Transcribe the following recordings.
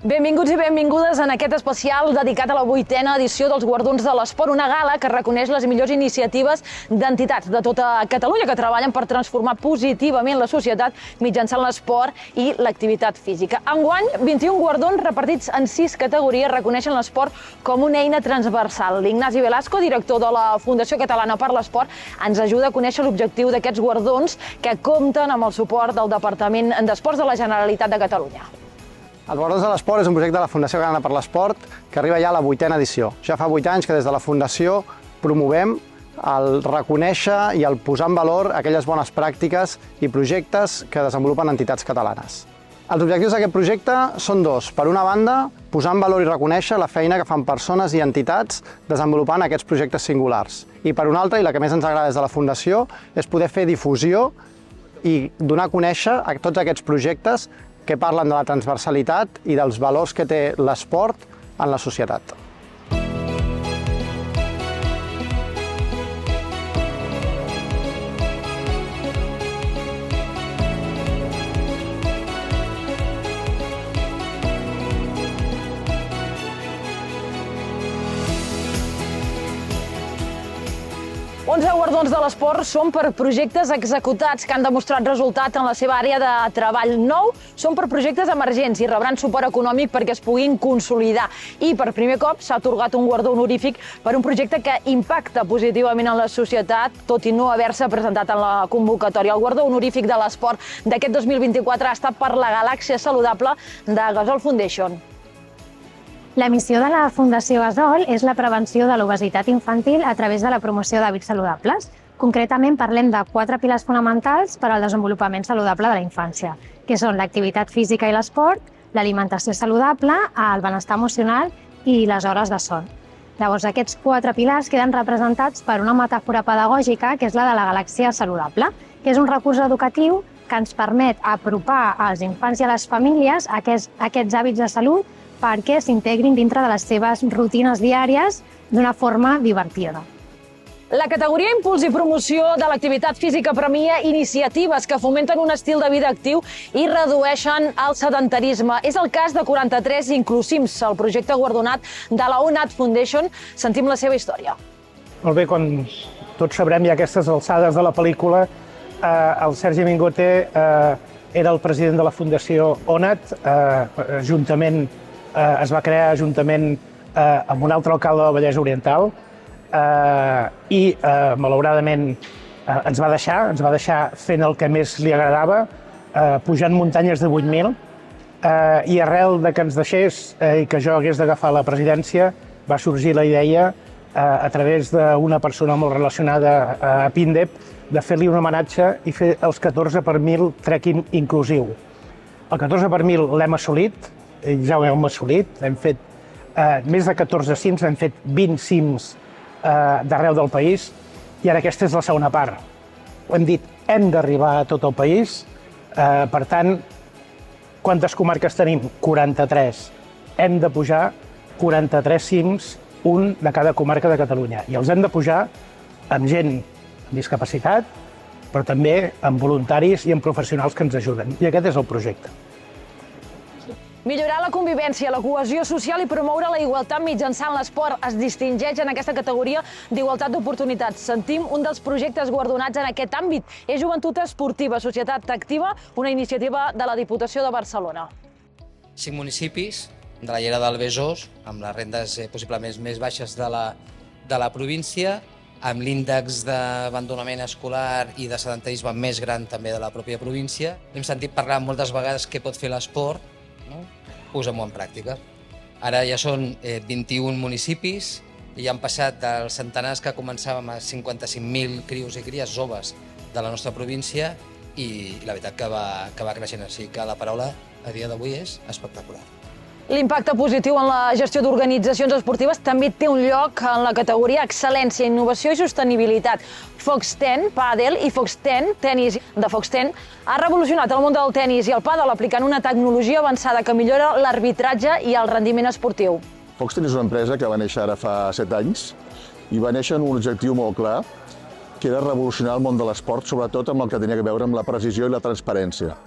Benvinguts i benvingudes en aquest especial dedicat a la 8a edició dels Guardons de l'Esport, una gala que reconeix les millors iniciatives d'entitats de tota Catalunya que treballen per transformar positivament la societat mitjançant l'esport i l'activitat física. Enguany, 21 guardons repartits en 6 categories reconeixen l'esport com una eina transversal. L'Ignasi Velasco, director de la Fundació Catalana per l'Esport, ens ajuda a conèixer l'objectiu d'aquests guardons que compten amb el suport del Departament d'Esports de la Generalitat de Catalunya. Els Guardons de l'Esport és un projecte de la Fundació Catalana per l'Esport que arriba ja a la 8a edició. Ja fa 8 anys que des de la Fundació promovem el reconèixer i el posar en valor aquelles bones pràctiques i projectes que desenvolupen entitats catalanes. Els objectius d'aquest projecte són dos. Per una banda, posar en valor i reconèixer la feina que fan persones i entitats desenvolupant aquests projectes singulars. I per una altra, i la que més ens agrada des de la Fundació, és poder fer difusió i donar a conèixer a tots aquests projectes que parlen de la transversalitat i dels valors que té l'esport en la societat. Guardons de l'Esport són per projectes executats que han demostrat resultat en la seva àrea de treball. 9 són per projectes emergents i rebran suport econòmic perquè es puguin consolidar. I per primer cop s'ha atorgat un guardó honorífic per un projecte que impacta positivament en la societat, tot i no haver-se presentat en la convocatòria. El guardó honorífic de l'esport d'aquest 2024 ha estat per la Galàxia Saludable de Gasol Foundation. La missió de la Fundació Gasol és la prevenció de l'obesitat infantil a través de la promoció d'hàbits saludables. Concretament parlem de 4 pilars fonamentals per al desenvolupament saludable de la infància, que són l'activitat física i l'esport, l'alimentació saludable, el benestar emocional i les hores de son. Llavors, aquests 4 pilars queden representats per una metàfora pedagògica, que és la de la Galàxia Saludable, que és un recurs educatiu que ens permet apropar als infants i a les famílies aquests hàbits de salut perquè s'integrin dintre de les seves rutines diàries d'una forma divertida. La categoria Impuls i Promoció de l'Activitat Física premia iniciatives que fomenten un estil de vida actiu i redueixen el sedentarisme. És el cas de 43 Inclusims, el projecte guardonat de la ONAT Foundation. Sentim la seva història. Molt bé, com tots sabrem, i a aquestes alçades de la pel·lícula, el Sergi Mingote era el president de la Fundació ONAT, es va crear juntament amb un altre alcalde del Vallès Oriental i, malauradament, ens va deixar fent el que més li agradava, pujant muntanyes de 8.000, i arrel de que ens deixés i que jo hagués d'agafar la presidència, va sorgir la idea, a través d'una persona molt relacionada a PINDEP, de fer-li un homenatge i fer els 14 per 1.000 trekking inclusiu. El 14 per 1.000 l'hem assolit, ja ho hem assolit, hem fet més de 14 cims, hem fet 20 cims d'arreu del país i ara aquesta és la segona part. Hem dit, hem d'arribar a tot el país, per tant, quantes comarques tenim? 43. Hem de pujar 43 cims, un de cada comarca de Catalunya, i els hem de pujar amb gent amb discapacitat, però també amb voluntaris i amb professionals que ens ajuden, i aquest és el projecte. Millorar la convivència, la cohesió social i promoure la igualtat mitjançant l'esport es distingeix en aquesta categoria d'igualtat d'oportunitats. Sentim un dels projectes guardonats en aquest àmbit. És Joventut Esportiva, Societat Activa, una iniciativa de la Diputació de Barcelona. 5 municipis de la Llera del Besòs, amb les rendes possiblement més baixes de la província, amb l'índex d'abandonament escolar i de sedentarisme més gran també de la pròpia província. Hem sentit parlar moltes vegades què pot fer l'esport, posem-ho en pràctica. Ara ja són 21 municipis i ja han passat dels centenars que començàvem a 55.000 crios i cries joves de la nostra província i la veritat que va creixent. Així que la paraula a dia d'avui és espectacular. L'impacte positiu en la gestió d'organitzacions esportives també té un lloc en la categoria Excel·lència, Innovació i Sostenibilitat. Fox 10 Padel i Fox 10 Tenis de Fox 10 ha revolucionat el món del tenis i el pàdel aplicant una tecnologia avançada que millora l'arbitratge i el rendiment esportiu. Fox 10 és una empresa que va néixer ara fa 7 anys i va néixer amb un objectiu molt clar, que era revolucionar el món de l'esport, sobretot amb el que tenia a veure amb la precisió i la transparència.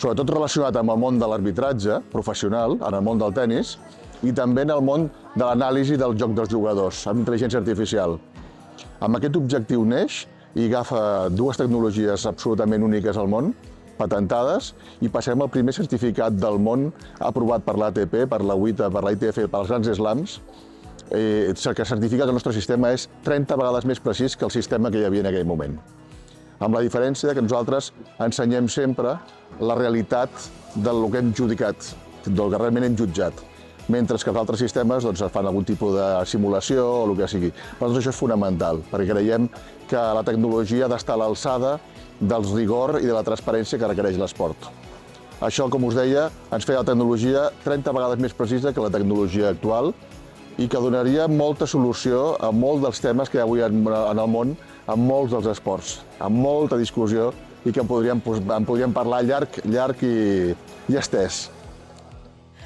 sobretot relacionat amb el món de l'arbitratge professional, en el món del tennis, i també en el món de l'anàlisi del joc dels jugadors, amb intel·ligència artificial. Amb aquest objectiu neix i agafa dues tecnologies absolutament úniques al món, patentades, i passem al primer certificat del món aprovat per l'ATP, per la WTA, per la ITF, pels grans slams, que certifica que el nostre sistema és 30 vegades més precís que el sistema que hi havia en aquell moment. Amb la diferència que nosaltres ensenyem sempre la realitat del que hem judicat, del que realment hem jutjat, mentre que els altres sistemes fan algun tipus de simulació o el que sigui. Per nosaltres això és fonamental, perquè creiem que la tecnologia ha d'estar a l'alçada del rigor i de la transparència que requereix l'esport. Això, com us deia, ens feia la tecnologia 30 vegades més precisa que la tecnologia actual i que donaria molta solució a molts dels temes que hi ha avui en el món, en molts dels esports, amb molta discussió i que en podríem parlar llarg i estès.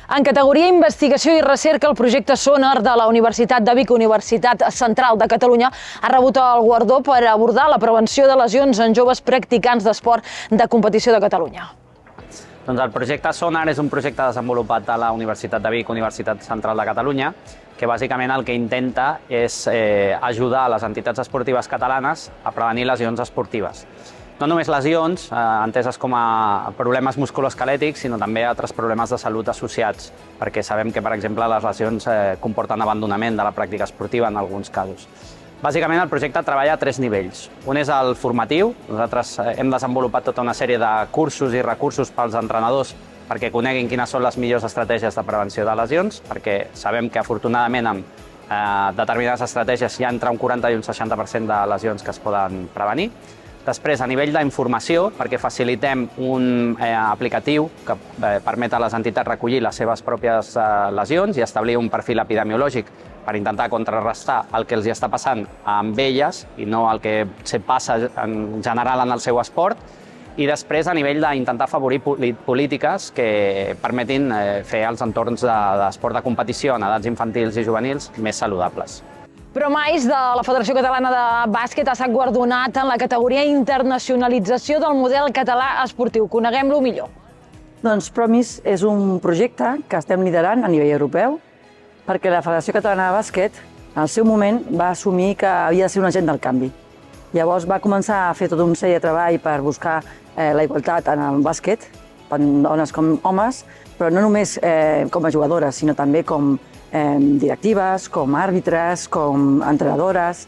En categoria Investigació i Recerca, el projecte Sonar de la Universitat de Vic, Universitat Central de Catalunya, ha rebut el guardó per abordar la prevenció de lesions en joves practicants d'esport de competició de Catalunya. Doncs el projecte Sonar és un projecte desenvolupat a la Universitat de Vic, Universitat Central de Catalunya, que bàsicament el que intenta és ajudar les entitats esportives catalanes a prevenir lesions esportives. No només lesions, enteses com a problemes musculoesquelètics, sinó també altres problemes de salut associats, perquè sabem que, per exemple, les lesions comporten abandonament de la pràctica esportiva en alguns casos. Bàsicament, el projecte treballa a 3 nivells. Un és el formatiu. Nosaltres hem desenvolupat tota una sèrie de cursos i recursos pels entrenadors perquè coneguin quines són les millors estratègies de prevenció de lesions, perquè sabem que, afortunadament, amb determinades estratègies hi ha entre un 40 i un 60% de lesions que es poden prevenir. Després, a nivell d'informació, perquè facilitem un aplicatiu que permet a les entitats recollir les seves pròpies lesions i establir un perfil epidemiològic per intentar contrarrestar el que els està passant amb elles i no el que passa en general en el seu esport. I després, a nivell d'intentar afavorir polítiques que permetin fer els entorns d'esport de competició en edats infantils i juvenils més saludables. Promais de la Federació Catalana de Bàsquet ha estat guardonat en la categoria Internacionalització del model català esportiu. Coneguem-lo millor. Doncs Promis és un projecte que estem liderant a nivell europeu perquè la Federació Catalana de Bàsquet, en el seu moment, va assumir que havia de ser un agent del canvi. Llavors va començar a fer tot un sèrie de treball per buscar la igualtat en el bàsquet, tant dones com homes, però no només com a jugadores, sinó també com directives, com àrbitres, com entrenadores,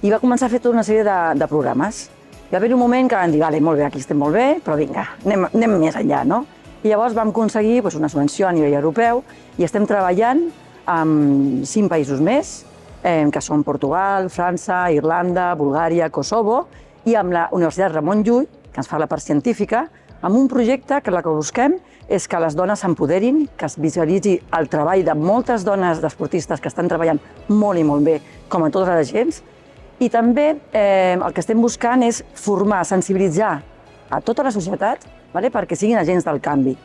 i va començar a fer tota una sèrie de programes. Hi va haver un moment que van dir, vale, molt bé, aquí estem molt bé, però vinga, anem més enllà, no? I llavors vam aconseguir una subvenció a nivell europeu i estem treballant amb 5 països més, que són Portugal, França, Irlanda, Bulgària, Kosovo, i amb la Universitat Ramon Llull, que ens fa la part científica, amb un projecte que el que busquem és que les dones s'empoderin, que es visualitzi el treball de moltes dones d'esportistes que estan treballant molt i molt bé, com a totes les agents, i també el que estem buscant és formar, sensibilitzar a tota la societat perquè siguin agents del canvi.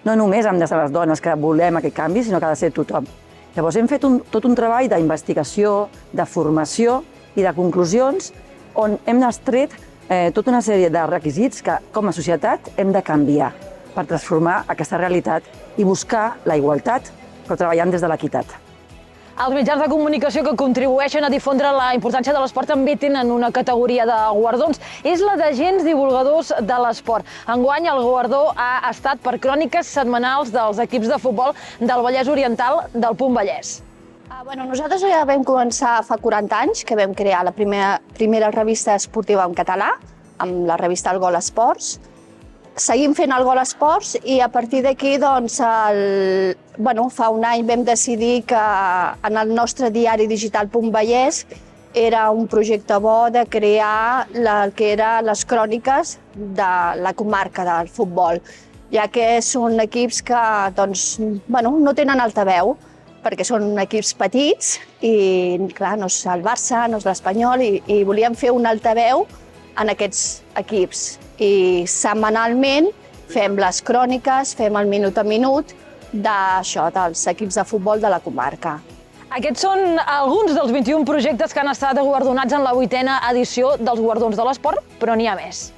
No només hem de ser les dones que volem aquest canvi, sinó que ha de ser tothom. Llavors hem fet tot un treball d'investigació, de formació i de conclusions on hem extret tota una sèrie de requisits que, com a societat, hem de canviar per transformar aquesta realitat i buscar la igualtat, però treballant des de l'equitat. Els mitjans de comunicació que contribueixen a difondre la importància de l'esport també tenen una categoria de guardons. És la d'agents divulgadors de l'esport. Enguany el guardó ha estat per cròniques setmanals dels equips de futbol del Vallès Oriental del Punt Vallès. Nosaltres ja vam començar fa 40 anys, que vam crear la primera revista esportiva en català, amb la revista El Gol Esports. Seguim fent el Gol Esports i a partir d'aquí, fa un any vam decidir que en el nostre diari digital Punt Vallès era un projecte bo de crear el que eren les cròniques de la comarca del futbol, ja que són equips que no tenen altaveu, perquè són equips petits i, clar, no és el Barça, no és l'Espanyol, i volíem fer un altaveu en aquests equips. I setmanalment fem les cròniques, fem el minut a minut dels equips de futbol de la comarca. Aquests són alguns dels 21 projectes que han estat guardonats en la 8a edició dels Guardons de l'Esport, però n'hi ha més.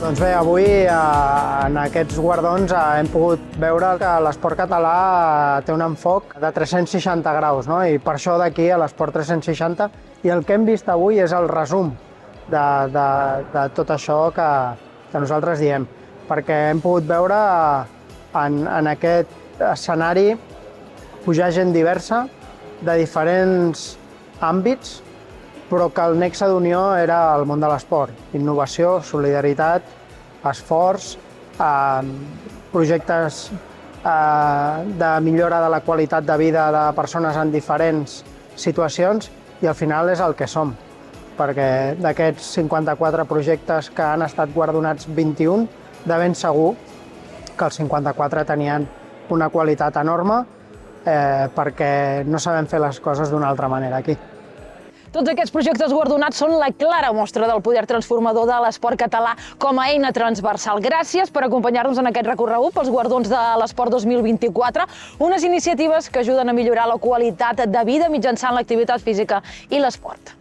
Doncs bé, avui en aquests guardons hem pogut veure que l'esport català té un enfoc de 360 graus, no? I per això d'aquí a l'esport 360. I el que hem vist avui és el resum de tot això que nosaltres diem, perquè hem pogut veure en aquest escenari pujar gent diversa de diferents àmbits, però que el nexe d'unió era el món de l'esport. Innovació, solidaritat, esforç, projectes de millora de la qualitat de vida de persones en diferents situacions, i al final és el que som, perquè d'aquests 54 projectes que han estat guardonats 21, de ben segur que els 54 tenien una qualitat enorme, perquè no sabem fer les coses d'una altra manera aquí. Tots aquests projectes guardonats són la clara mostra del poder transformador de l'esport català com a eina transversal. Gràcies per acompanyar-nos en aquest recorregut pels guardons de l'Esport 2024, unes iniciatives que ajuden a millorar la qualitat de vida mitjançant l'activitat física i l'esport.